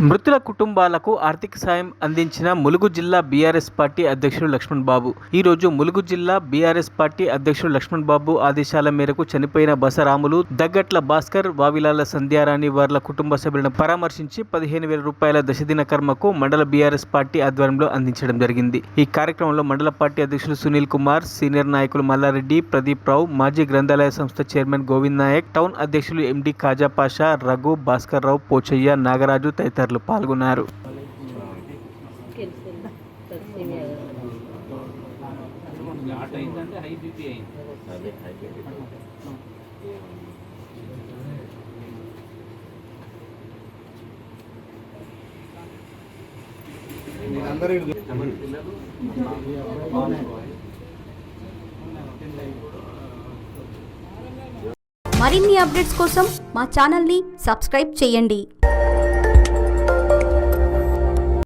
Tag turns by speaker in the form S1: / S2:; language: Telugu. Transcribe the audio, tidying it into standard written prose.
S1: మృతుల కుటుంబాలకు ఆర్థిక సాయం అందించిన ములుగు జిల్లా బీఆర్ఎస్ పార్టీ అధ్యక్షుడు లక్ష్మణ్ బాబు. ఈ రోజు ములుగు జిల్లా బీఆర్ఎస్ పార్టీ అధ్యక్షుడు లక్ష్మణ్ బాబు ఆదేశాల మేరకు చనిపోయిన బసరాములు, దగ్గట్ల భాస్కర్, వావిలాల సంధ్యారాణి వార్ల కుటుంబ సభ్యులను పరామర్శించి 15,000 రూపాయల దశదిన కర్మకు మండల బీఆర్ఎస్ పార్టీ ఆధ్వర్యంలో అందించడం జరిగింది. ఈ కార్యక్రమంలో మండల పార్టీ అధ్యక్షులు సునీల్ కుమార్, సీనియర్ నాయకులు మల్లారెడ్డి, ప్రదీప్ రావు, మాజీ గ్రంథాలయ సంస్థ చైర్మన్ గోవింద్ నాయక్, టౌన్ అధ్యక్షులు ఎండి ఖాజా పాషా, రఘు, భాస్కర్ రావు, పోచయ్య, నాగరాజు తదితరులు పాల్గొన్నారు.
S2: మరిన్ని అప్డేట్స్ కోసం మా ఛానల్ని సబ్స్క్రైబ్ చేయండి.